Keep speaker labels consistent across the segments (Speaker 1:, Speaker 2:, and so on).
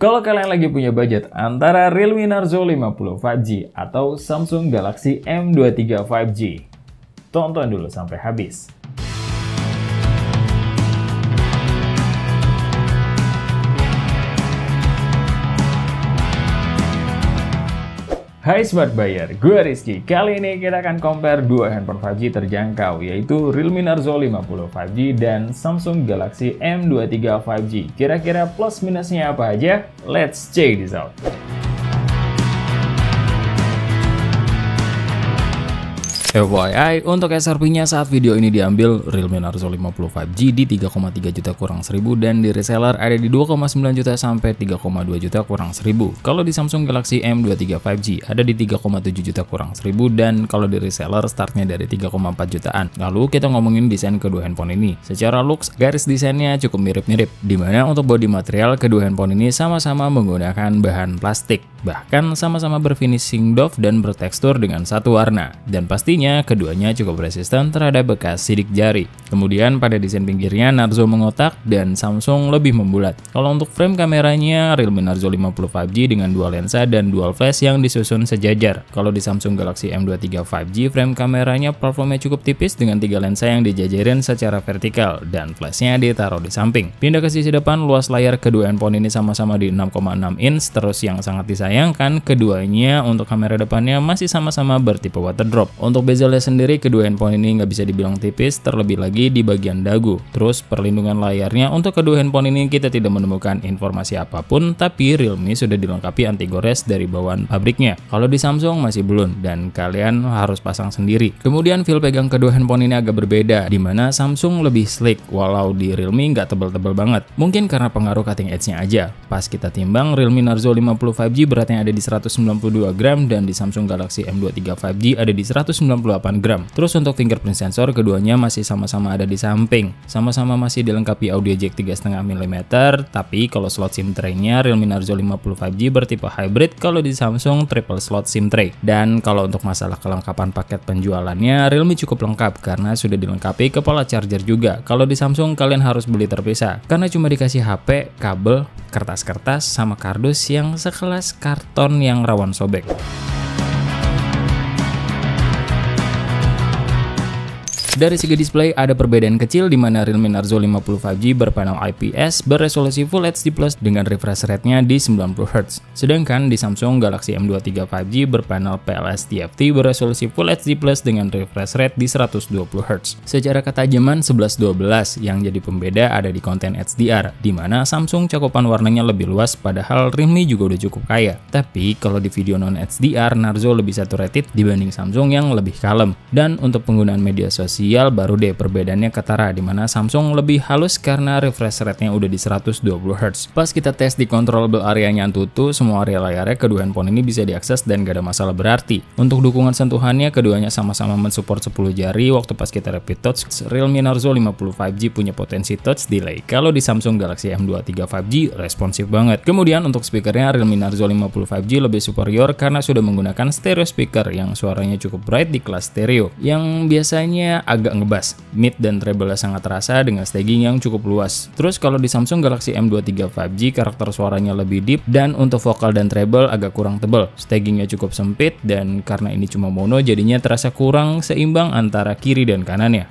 Speaker 1: Kalau kalian lagi punya budget antara Realme Narzo 50 5G atau Samsung Galaxy M23 5G, tonton dulu sampai habis. Hai Smart Buyer, gue Rizky. Kali ini kita akan compare dua handphone 5G terjangkau, yaitu Realme Narzo 50 5G dan Samsung Galaxy M23 5G. Kira-kira plus minusnya apa aja? Let's check this out. FYI, untuk SRP-nya saat video ini diambil, Realme Narzo 50 5G di 3,3 juta kurang 1000 dan di reseller ada di 2,9 juta sampai 3,2 juta kurang 1000. Kalau di Samsung Galaxy M23 5G ada di 3,7 juta kurang 1000 dan kalau di reseller startnya dari 3,4 jutaan. Lalu kita ngomongin desain kedua handphone ini. Secara looks, garis desainnya cukup mirip-mirip, dimana untuk body material kedua handphone ini sama-sama menggunakan bahan plastik. Bahkan sama-sama berfinishing doff dan bertekstur dengan satu warna. Dan pastinya keduanya cukup resisten terhadap bekas sidik jari. Kemudian pada desain pinggirnya Narzo mengotak dan Samsung lebih membulat. Kalau untuk frame kameranya Realme Narzo 50 5G dengan dua lensa dan dual flash yang disusun sejajar. Kalau di Samsung Galaxy M23 5G frame kameranya platformnya cukup tipis dengan tiga lensa yang dijajarin secara vertikal dan flashnya ditaruh di samping. Pindah ke sisi depan, luas layar kedua handphone ini sama-sama di 6,6 inch. Terus yang sangat disayangkan keduanya untuk kamera depannya masih sama-sama bertipe waterdrop. Untuk bezelnya sendiri kedua handphone ini nggak bisa dibilang tipis, terlebih lagi di bagian dagu. Terus perlindungan layarnya untuk kedua handphone ini kita tidak menemukan informasi apapun, tapi Realme sudah dilengkapi anti gores dari bawaan pabriknya. Kalau di Samsung masih belum dan kalian harus pasang sendiri. Kemudian feel pegang kedua handphone ini agak berbeda, dimana Samsung lebih slick walau di Realme nggak tebel-tebel banget. Mungkin karena pengaruh cutting edge-nya aja. Pas kita timbang Realme Narzo 50 5G beratnya ada di 192 gram dan di Samsung Galaxy M23 5G ada di 198 gram. Terus untuk fingerprint sensor keduanya masih sama-sama ada di samping. Sama-sama masih dilengkapi audio jack 3,5 mm, tapi kalau slot SIM tray-nya Realme Narzo 50 5G bertipe hybrid, kalau di Samsung triple slot SIM tray. Dan kalau untuk masalah kelengkapan paket penjualannya Realme cukup lengkap karena sudah dilengkapi kepala charger juga. Kalau di Samsung kalian harus beli terpisah karena cuma dikasih HP, kabel, kertas-kertas sama kardus yang sekelas karton yang rawan sobek. Dari segi display ada perbedaan kecil di mana Realme Narzo 50 5G berpanel IPS beresolusi Full HD Plus dengan refresh rate-nya di 90Hz. Sedangkan di Samsung Galaxy M23 5G berpanel PLS TFT beresolusi Full HD Plus dengan refresh rate di 120Hz. Secara ketajaman 11:12 yang jadi pembeda ada di konten HDR, di mana Samsung cakupan warnanya lebih luas padahal Realme juga udah cukup kaya. Tapi kalau di video non HDR Narzo lebih saturated dibanding Samsung yang lebih kalem. Dan untuk penggunaan media sosial baru deh perbedaannya ketara, di mana Samsung lebih halus karena refresh rate-nya udah di 120Hz. Pas kita tes di controllable area-nya Antutu, semua area layarnya kedua handphone ini bisa diakses dan gak ada masalah berarti. Untuk dukungan sentuhannya keduanya sama-sama mensupport 10 jari. Waktu pas kita rapid touch, Realme Narzo 50 5G punya potensi touch delay. Kalau di Samsung Galaxy M23 5G responsif banget. Kemudian untuk speakernya Realme Narzo 50 5G lebih superior karena sudah menggunakan stereo speaker yang suaranya cukup bright di kelas stereo, yang biasanya agak ngebas. Mid dan treble sangat terasa dengan staging yang cukup luas. Terus kalau di Samsung Galaxy M23 5G karakter suaranya lebih deep dan untuk vokal dan treble agak kurang tebal. Stagingnya cukup sempit dan karena ini cuma mono jadinya terasa kurang seimbang antara kiri dan kanannya.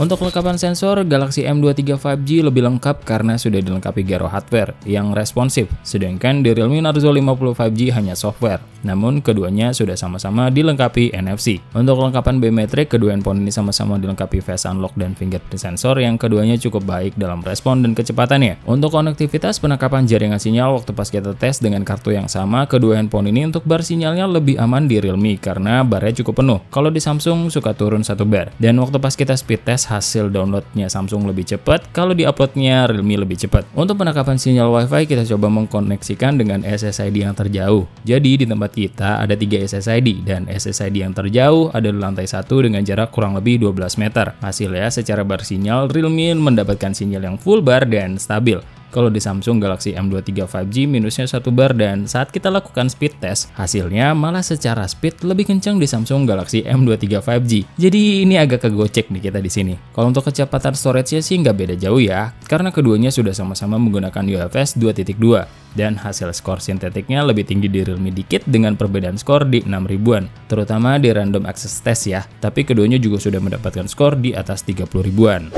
Speaker 1: Untuk kelengkapan sensor, Galaxy M23 5G lebih lengkap karena sudah dilengkapi gyro hardware yang responsif, sedangkan di Realme Narzo 50 5G hanya software. Namun keduanya sudah sama-sama dilengkapi NFC. Untuk kelengkapan biometrik, kedua handphone ini sama-sama dilengkapi face unlock dan fingerprint sensor yang keduanya cukup baik dalam respon dan kecepatannya. Untuk konektivitas penangkapan jaringan sinyal, waktu pas kita tes dengan kartu yang sama, kedua handphone ini untuk bar sinyalnya lebih aman di Realme karena barnya cukup penuh. Kalau di Samsung suka turun 1 bar. Dan waktu pas kita speed test hasil downloadnya Samsung lebih cepat, kalau diuploadnya Realme lebih cepat. Untuk penangkapan sinyal WiFi kita coba mengkoneksikan dengan SSID yang terjauh. Jadi di tempat kita ada 3 SSID dan SSID yang terjauh ada di lantai 1 dengan jarak kurang lebih 12 meter. Hasilnya secara bar sinyal Realme mendapatkan sinyal yang full bar dan stabil. Kalau di Samsung Galaxy M23 5G minusnya 1 bar, dan saat kita lakukan speed test, hasilnya malah secara speed lebih kencang di Samsung Galaxy M23 5G. Jadi ini agak kegocek nih kita di sini. Kalau untuk kecepatan storage-nya sih nggak beda jauh ya, karena keduanya sudah sama-sama menggunakan UFS 2.2. Dan hasil skor sintetiknya lebih tinggi di Realme dikit dengan perbedaan skor di 6 ribuan, terutama di random access test ya, tapi keduanya juga sudah mendapatkan skor di atas 30 ribuan.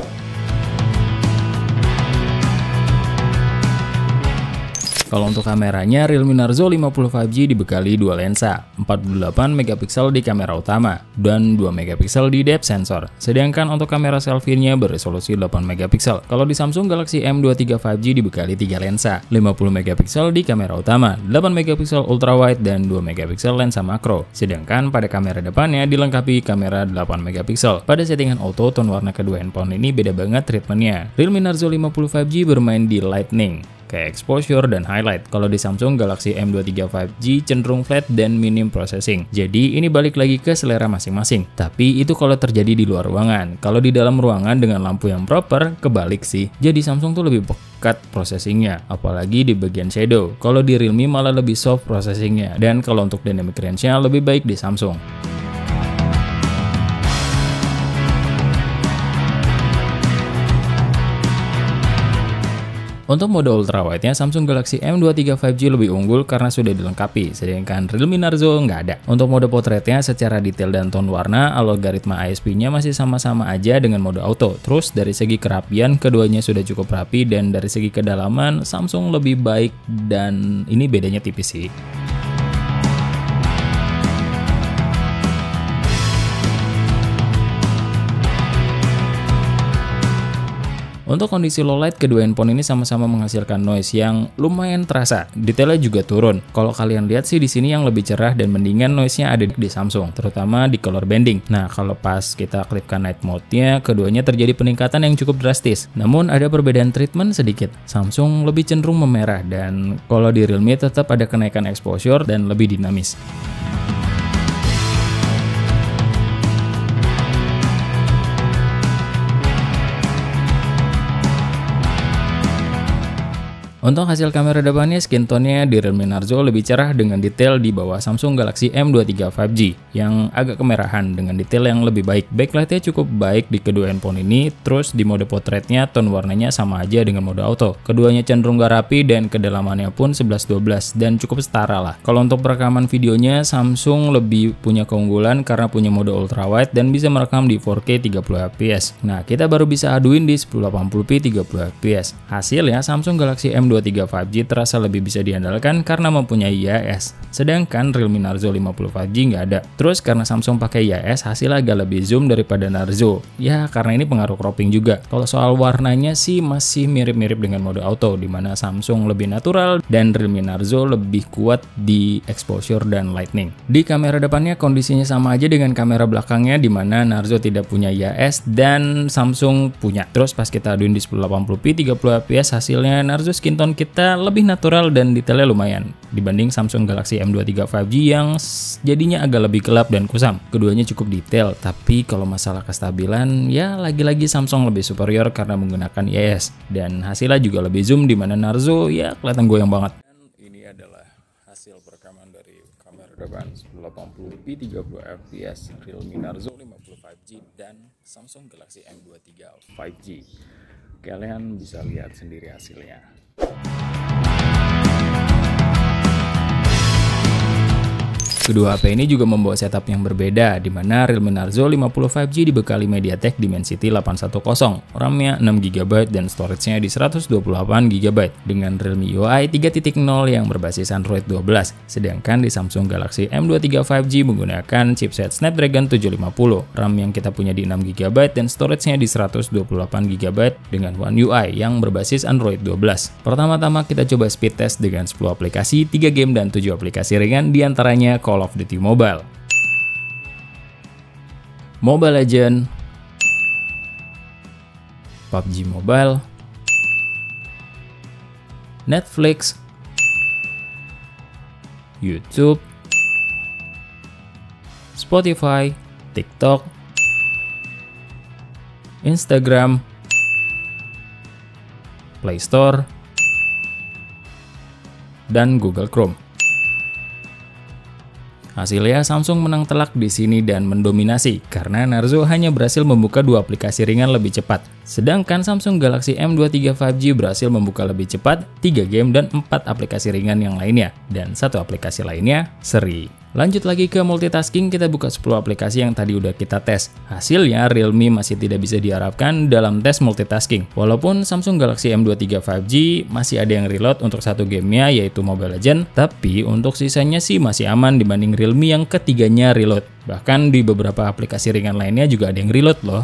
Speaker 1: Kalau untuk kameranya, Realme Narzo 50 5G dibekali dua lensa, 48 megapiksel di kamera utama, dan 2 megapiksel di depth sensor. Sedangkan untuk kamera selfie-nya beresolusi 8 megapiksel. Kalau di Samsung Galaxy M23 5G dibekali 3 lensa, 50 megapiksel di kamera utama, 8 megapiksel ultrawide, dan 2 megapiksel lensa makro. Sedangkan pada kamera depannya dilengkapi kamera 8 megapiksel. Pada settingan auto, tone warna kedua handphone ini beda banget treatmentnya. Realme Narzo 50 5G bermain di lightning, kayak exposure dan highlight. Kalau di Samsung Galaxy M23 5G cenderung flat dan minim processing. Jadi ini balik lagi ke selera masing-masing. Tapi itu kalau terjadi di luar ruangan. Kalau di dalam ruangan dengan lampu yang proper, kebalik sih. Jadi Samsung tuh lebih pekat processingnya, apalagi di bagian shadow. Kalau di Realme malah lebih soft processingnya. Dan kalau untuk dynamic range-nya lebih baik di Samsung. Untuk mode ultrawide-nya, Samsung Galaxy M23 5G lebih unggul karena sudah dilengkapi, sedangkan Realme Narzo nggak ada. Untuk mode potretnya, secara detail dan tone warna, algoritma ISP-nya masih sama-sama aja dengan mode auto. Terus dari segi kerapian, keduanya sudah cukup rapi, dan dari segi kedalaman, Samsung lebih baik, dan ini bedanya tipis sih. Untuk kondisi low light, kedua handphone ini sama-sama menghasilkan noise yang lumayan terasa. Detailnya juga turun. Kalau kalian lihat sih di sini yang lebih cerah dan mendingan noise-nya ada di Samsung, terutama di color banding. Nah, kalau pas kita aktifkan night mode-nya, keduanya terjadi peningkatan yang cukup drastis. Namun ada perbedaan treatment sedikit. Samsung lebih cenderung memerah, dan kalau di Realme tetap ada kenaikan exposure dan lebih dinamis. Untuk hasil kamera depannya, skin tone-nya di Realme Narzo lebih cerah dengan detail di bawah Samsung Galaxy M23 5G yang agak kemerahan dengan detail yang lebih baik. Backlight-nya cukup baik di kedua handphone ini, terus di mode potretnya tone warnanya sama aja dengan mode auto. Keduanya cenderung gak rapi dan kedalamannya pun 11-12 dan cukup setara lah. Kalau untuk perekaman videonya, Samsung lebih punya keunggulan karena punya mode ultrawide dan bisa merekam di 4K 30fps. Nah, kita baru bisa aduin di 1080p 30fps. Hasilnya Samsung Galaxy M23 5G terasa lebih bisa diandalkan karena mempunyai IIS, sedangkan Realme Narzo 50 5G nggak ada. Terus karena Samsung pakai IIS, hasil agak lebih zoom daripada Narzo. Ya, karena ini pengaruh cropping juga. Kalau soal warnanya sih masih mirip-mirip dengan mode auto, dimana Samsung lebih natural dan Realme Narzo lebih kuat di exposure dan lightning. Di kamera depannya kondisinya sama aja dengan kamera belakangnya, dimana Narzo tidak punya IIS dan Samsung punya. Terus pas kita aduin di 1080p 30fps, hasilnya Narzo skin tone kita lebih natural dan detailnya lumayan dibanding Samsung Galaxy M23 5G yang jadinya agak lebih gelap dan kusam. Keduanya cukup detail, tapi kalau masalah kestabilan ya lagi-lagi Samsung lebih superior karena menggunakan IIS, dan hasilnya juga lebih zoom, dimana Narzo ya kelihatan goyang banget. Dan ini adalah hasil perekaman dari kamera depan 1080p 30fps Realme Narzo 50 5G dan Samsung Galaxy M23 5G. Kalian bisa lihat sendiri hasilnya. Kedua HP ini juga membawa setup yang berbeda, di mana Realme Narzo 50 5G dibekali MediaTek Dimensity 810, RAM-nya 6GB dan storage-nya di 128GB dengan Realme UI 3.0 yang berbasis Android 12. Sedangkan di Samsung Galaxy M23 5G menggunakan chipset Snapdragon 750, RAM yang kita punya di 6GB dan storage-nya di 128GB dengan One UI yang berbasis Android 12. Pertama-tama kita coba speed test dengan 10 aplikasi, 3 game dan 7 aplikasi ringan, diantaranya Call of Duty Mobile, Mobile Legends, PUBG Mobile, Netflix, YouTube, Spotify, TikTok, Instagram, Play Store, dan Google Chrome. Hasilnya Samsung menang telak di sini dan mendominasi karena Narzo hanya berhasil membuka 2 aplikasi ringan lebih cepat. Sedangkan Samsung Galaxy M23 5G berhasil membuka lebih cepat 3 game dan 4 aplikasi ringan yang lainnya. Dan 1 aplikasi lainnya seri. Lanjut lagi ke multitasking, kita buka 10 aplikasi yang tadi udah kita tes. Hasilnya Realme masih tidak bisa diharapkan dalam tes multitasking. Walaupun Samsung Galaxy M23 5G masih ada yang reload untuk 1 gamenya yaitu Mobile Legends, tapi untuk sisanya sih masih aman dibanding Realme yang ketiganya reload. Bahkan di beberapa aplikasi ringan lainnya juga ada yang reload loh.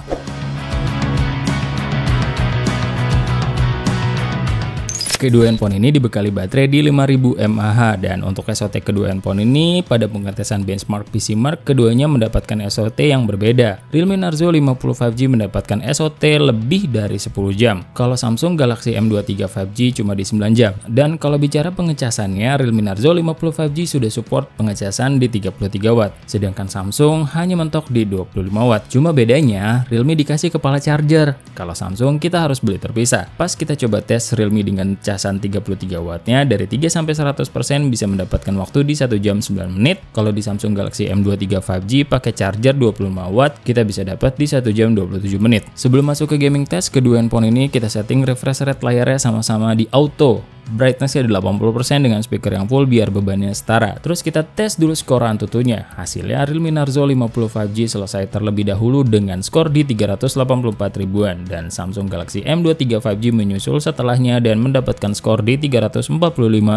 Speaker 1: Kedua handphone ini dibekali baterai di 5000 mAh dan untuk SOT kedua handphone ini pada pengetesan benchmark PCMark keduanya mendapatkan SOT yang berbeda. Realme Narzo 50 5G mendapatkan SOT lebih dari 10 jam. Kalau Samsung Galaxy M23 5G cuma di 9 jam. Dan kalau bicara pengecasannya, Realme Narzo 50 5G sudah support pengecasan di 33 Watt. Sedangkan Samsung hanya mentok di 25 Watt. Cuma bedanya Realme dikasih kepala charger. Kalau Samsung kita harus beli terpisah. Pas kita coba tes Realme dengan casan 33 wattnya dari 3-100% bisa mendapatkan waktu di 1 jam 9 menit. Kalau di Samsung Galaxy M23 5G pakai charger 25 watt kita bisa dapat di 1 jam 27 menit. Sebelum masuk ke gaming test, kedua handphone ini kita setting refresh rate layarnya sama-sama di auto. Brightness-nya di 80% dengan speaker yang full biar bebannya setara. Terus kita tes dulu skor Antutunya. Hasilnya Realme Narzo 50 5G selesai terlebih dahulu dengan skor di 384 ribuan dan Samsung Galaxy M23 5G menyusul setelahnya dan mendapatkan skor di 345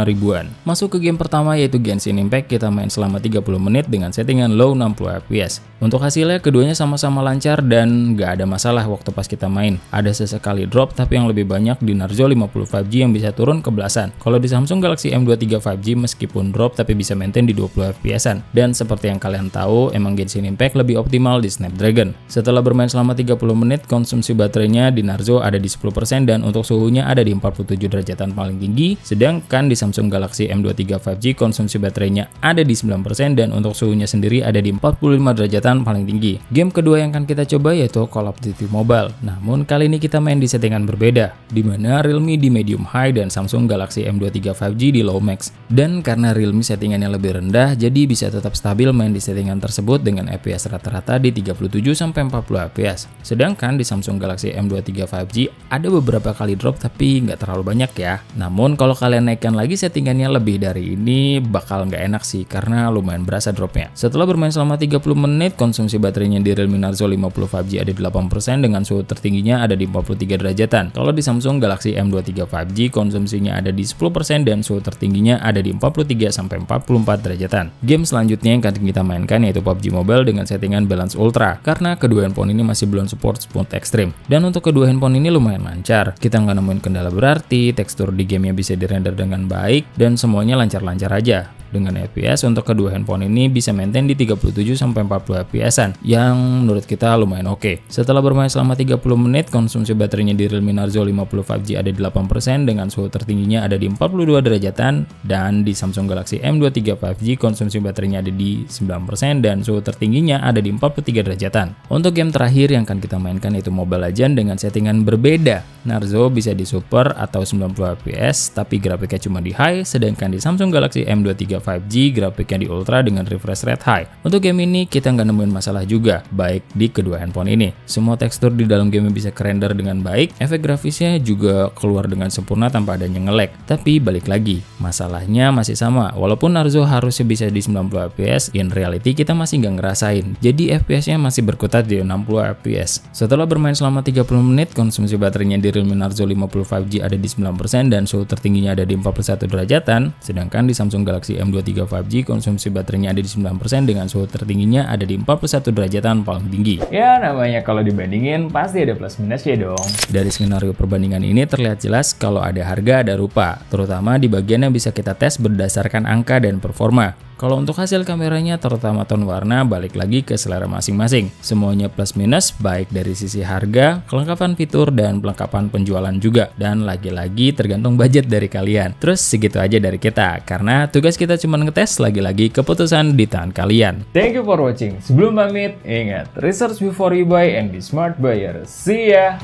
Speaker 1: ribuan. Masuk ke game pertama yaitu Genshin Impact, kita main selama 30 menit dengan settingan low 60 fps. Untuk hasilnya keduanya sama-sama lancar dan gak ada masalah waktu pas kita main. Ada sesekali drop tapi yang lebih banyak di Narzo 50 5G yang bisa turun ke belasan. Kalau di Samsung Galaxy M23 5G meskipun drop tapi bisa maintain di 20 fps-an. Dan seperti yang kalian tahu, emang Genshin Impact lebih optimal di Snapdragon. Setelah bermain selama 30 menit, konsumsi baterainya di Narzo ada di 10% dan untuk suhunya ada di 47 derajatan paling tinggi. Sedangkan di Samsung Galaxy M23 5G konsumsi baterainya ada di 9% dan untuk suhunya sendiri ada di 45 derajatan paling tinggi. Game kedua yang akan kita coba yaitu Call of Duty Mobile. Namun kali ini kita main di settingan berbeda, di mana Realme di medium high dan Samsung Galaxy M23 5G di low max. Dan karena Realme settingannya lebih rendah, jadi bisa tetap stabil main di settingan tersebut dengan FPS rata-rata di 37-40 fps. Sedangkan di Samsung Galaxy M23 5G ada beberapa kali drop tapi nggak terlalu banyak ya. Namun kalau kalian naikkan lagi settingannya lebih dari ini bakal nggak enak sih karena lumayan berasa dropnya. Setelah bermain selama 30 menit, konsumsi baterainya di Realme Narzo 50 5G ada di 8% dengan suhu tertingginya ada di 43 derajatan. Kalau di Samsung Galaxy M23 5G konsumsinya ada di 10% dan suhu tertingginya ada di 43-44 derajatan. Game selanjutnya yang akan kita mainkan yaitu PUBG Mobile dengan settingan balance ultra karena kedua handphone ini masih belum support smooth extreme. Dan untuk kedua handphone ini lumayan lancar. Kita nggak nemuin kendala berarti, tekstur di gamenya bisa dirender dengan baik dan semuanya lancar-lancar aja. Dengan FPS untuk kedua handphone ini bisa maintain di 37-40 fps-an yang menurut kita lumayan oke. Setelah bermain selama 30 menit, konsumsi baterainya di Realme Narzo 50 5G ada di 8% dengan suhu tertingginya ada di 42 derajatan dan di Samsung Galaxy M23 5G konsumsi baterainya ada di 9% dan suhu tertingginya ada di 43 derajatan. Untuk game terakhir yang akan kita mainkan yaitu Mobile Legends dengan settingan berbeda. Narzo bisa di super atau 90 fps tapi grafiknya cuma di high, sedangkan di Samsung Galaxy M23 5G grafiknya di ultra dengan refresh rate high. Untuk game ini kita nggak nemuin masalah juga, baik di kedua handphone ini. Semua tekstur di dalam game bisa kerender dengan baik, efek grafisnya juga keluar dengan sempurna tanpa adanya nge-lag. Tapi balik lagi, masalahnya masih sama. Walaupun Narzo harusnya bisa di 90 fps, in reality kita masih nggak ngerasain. Jadi FPS-nya masih berkutat di 60 fps. Setelah bermain selama 30 menit, konsumsi baterainya di Realme Narzo 50 5G ada di 9% dan suhu tertingginya ada di 41 derajatan. Sedangkan di Samsung Galaxy M23 5G konsumsi baterainya ada di 9% dengan suhu tertingginya ada di 41 derajatan paling tinggi. Ya namanya kalau dibandingin pasti ada plus minusnya dong. Dari skenario perbandingan ini terlihat jelas kalau ada harga ada rupa, terutama di bagian yang bisa kita tes berdasarkan angka dan performa. Kalau untuk hasil kameranya terutama tone warna balik lagi ke selera masing-masing. Semuanya plus minus baik dari sisi harga, kelengkapan fitur, dan pelengkapan penjualan juga. Dan lagi-lagi tergantung budget dari kalian. Terus segitu aja dari kita, karena tugas kita cuma ngetes, lagi-lagi keputusan di tangan kalian. Thank you for watching. Sebelum pamit, ingat, research before you buy and be smart buyer. See ya!